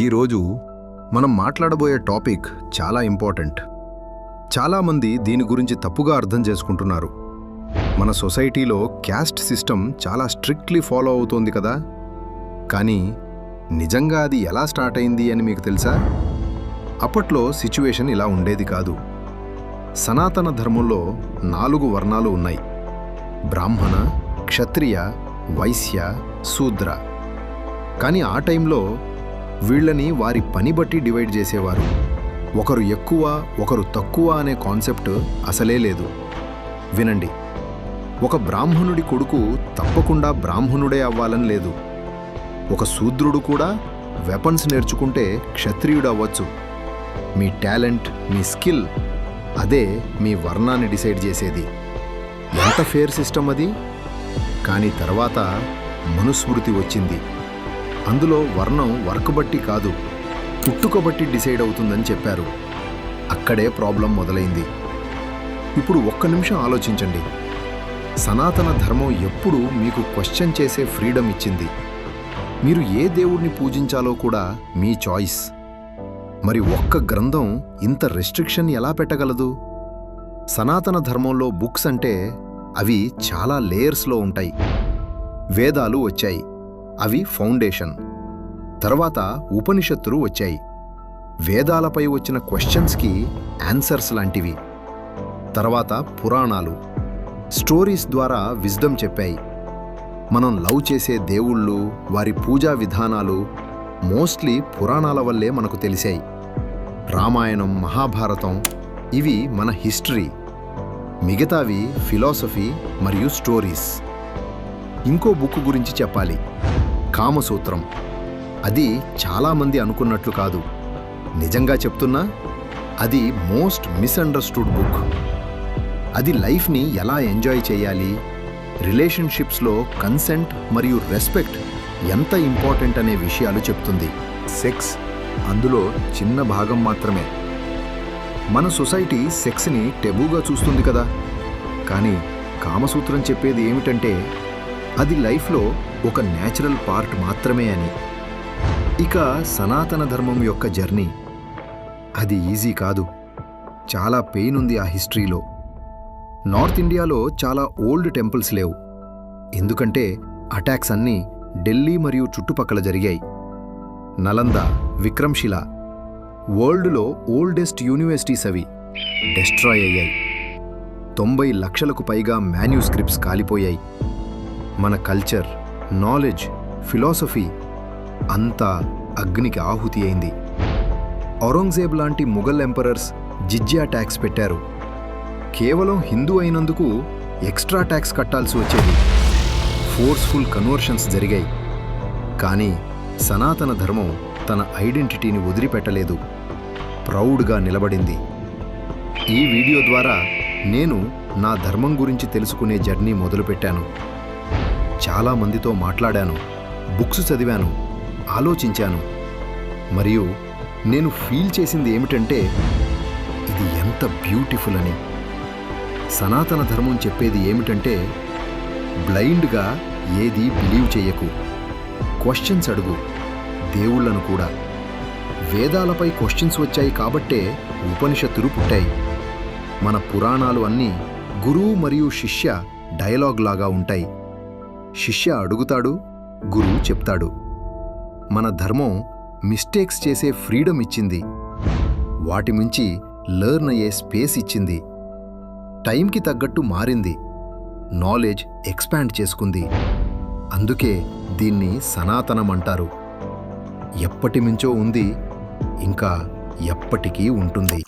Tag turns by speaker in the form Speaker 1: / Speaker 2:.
Speaker 1: ఈరోజు మనం మాట్లాడబోయే టాపిక్ చాలా ఇంపార్టెంట్. చాలామంది దీని గురించి తప్పుగా అర్థం చేసుకుంటున్నారు. మన సొసైటీలో క్యాస్ట్ సిస్టమ్ చాలా స్ట్రిక్ట్లీ ఫాలో అవుతోంది కదా. కానీ నిజంగా అది ఎలా స్టార్ట్ అయింది అని మీకు తెలుసా? అప్పట్లో సిచ్యువేషన్ ఇలా ఉండేది కాదు. సనాతన ధర్మంలో 4 వర్ణాలు ఉన్నాయి: బ్రాహ్మణ, క్షత్రియ, వైశ్య, శూద్ర. కానీ ఆ టైంలో వీళ్ళని వారి పని బట్టి డివైడ్ చేసేవారు. ఒకరు ఎక్కువ, ఒకరు తక్కువ అనే కాన్సెప్ట్ అసలే లేదు. వినండి, ఒక బ్రాహ్మణుడి కొడుకు తప్పకుండా బ్రాహ్మణుడే అవ్వాలని లేదు. ఒక శూద్రుడు కూడా వెపన్స్ నేర్చుకుంటే క్షత్రియుడు అవ్వచ్చు. మీ టాలెంట్, మీ స్కిల్, అదే మీ వర్ణాన్ని డిసైడ్ చేసేది. ఎంత ఫేర్ సిస్టమ్ అది! కానీ తర్వాత మనుస్మృతి వచ్చింది. అందులో వర్ణం వర్క్ బట్టి కాదు, పుట్టుక బట్టి డిసైడ్ అవుతుందని చెప్పారు. అక్కడే ప్రాబ్లం మొదలైంది. ఇప్పుడు ఒక్క నిమిషం ఆలోచించండి. సనాతన ధర్మం ఎప్పుడు మీకు క్వశ్చన్ చేసే ఫ్రీడమ్ ఇచ్చింది. మీరు ఏ దేవుడిని పూజించాలో కూడా మీ చాయిస్. మరి ఒక్క గ్రంథం ఇంత రెస్ట్రిక్షన్ ఎలా పెట్టగలదు? సనాతన ధర్మంలో బుక్స్ అంటే అవి చాలా లేయర్స్లో ఉంటాయి. వేదాలు వచ్చాయి, అవి ఫౌండేషన్. తర్వాత ఉపనిషత్తులు వచ్చాయి, వేదాలపై వచ్చిన క్వశ్చన్స్కి ఆన్సర్స్ లాంటివి. తర్వాత పురాణాలు, స్టోరీస్ ద్వారా విజ్డమ్ చెప్పాయి. మనం లవ్ చేసే దేవుళ్ళు, వారి పూజా విధానాలు మోస్ట్లీ పురాణాల వల్లే మనకు తెలిసాయి. రామాయణం, మహాభారతం ఇవి మన హిస్టరీ. మిగతావి ఫిలాసఫీ మరియు స్టోరీస్. ఇంకో బుక్ గురించి చెప్పాలి, కామసూత్రం. అది చాలామంది అనుకున్నట్లు కాదు. నిజంగా చెప్తున్నా, అది మోస్ట్ మిస్అండర్స్టూడ్ బుక్. అది లైఫ్ని ఎలా ఎంజాయ్ చేయాలి, రిలేషన్షిప్స్లో కన్సెంట్ మరియు రెస్పెక్ట్ ఎంత ఇంపార్టెంట్ అనే విషయాలు చెప్తుంది. సెక్స్ అందులో చిన్న భాగం మాత్రమే. మన సొసైటీ సెక్స్ని టెబూగా చూస్తుంది కదా. కానీ కామసూత్రం చెప్పేది ఏమిటంటే అది లైఫ్లో ఒక న్యాచురల్ పార్ట్ మాత్రమే అని. ఇక సనాతన ధర్మం యొక్క జర్నీ, అది ఈజీ కాదు. చాలా పెయిన్ ఉంది ఆ హిస్టరీలో. నార్త్ ఇండియాలో చాలా ఓల్డ్ టెంపుల్స్ లేవు. ఎందుకంటే అటాక్స్ అన్నీ ఢిల్లీ మరియు చుట్టుపక్కల జరిగాయి. నలంద, విక్రమ్శిల, వరల్డ్లో ఓల్డెస్ట్ యూనివర్సిటీస్ అవి డెస్ట్రాయ్ అయ్యాయి. 90 లక్షలకు పైగా మాన్యూస్క్రిప్ట్స్ కాలిపోయాయి. మన కల్చర్, నాలెడ్జ్, ఫిలాసఫీ అంతా అగ్నికి ఆహుతి అయింది. ఔరంగజేబ్ లాంటి ముఘల్ ఎంపరర్స్ జిజ్యా ట్యాక్స్ పెట్టారు. కేవలం హిందూ అయినందుకు ఎక్స్ట్రా ట్యాక్స్ కట్టాల్సి వచ్చేది. ఫోర్స్ఫుల్ కన్వర్షన్స్ జరిగాయి. కానీ సనాతన ధర్మం తన ఐడెంటిటీని వదిలిపెట్టలేదు, ప్రౌడ్గా నిలబడింది. ఈ వీడియో ద్వారా నేను నా ధర్మం గురించి తెలుసుకునే జర్నీ మొదలుపెట్టాను. చాలామందితో మాట్లాడాను, బుక్స్ చదివాను, ఆలోచించాను. మరియు నేను ఫీల్ చేసింది ఏమిటంటే ఇది ఎంత బ్యూటిఫుల్ అని. సనాతన ధర్మం చెప్పేది ఏమిటంటే బ్లైండ్గా ఏది బిలీవ్ చేయకు, క్వశ్చన్స్ అడుగు, దేవుళ్లను కూడా. వేదాలపై క్వశ్చన్స్ వచ్చాయి కాబట్టే ఉపనిషత్తులు పుట్టాయి. మన పురాణాలు అన్నీ గురువు మరియు శిష్య డైలాగ్ లాగా ఉంటాయి. శిష్య అడుగుతాడు, గురువు చెప్తాడు. మన ధర్మం మిస్టేక్స్ చేసే ఫ్రీడమ్ ఇచ్చింది, వాటి మించి లెర్న్ అయ్యే స్పేస్ ఇచ్చింది. టైంకి తగ్గట్టు మారింది, నాలెడ్జ్ ఎక్స్పాండ్ చేసుకుంది. అందుకే దీన్ని సనాతనం అంటారు. ఎప్పటి మించో ఉంది, ఇంకా ఎప్పటికీ ఉంటుంది.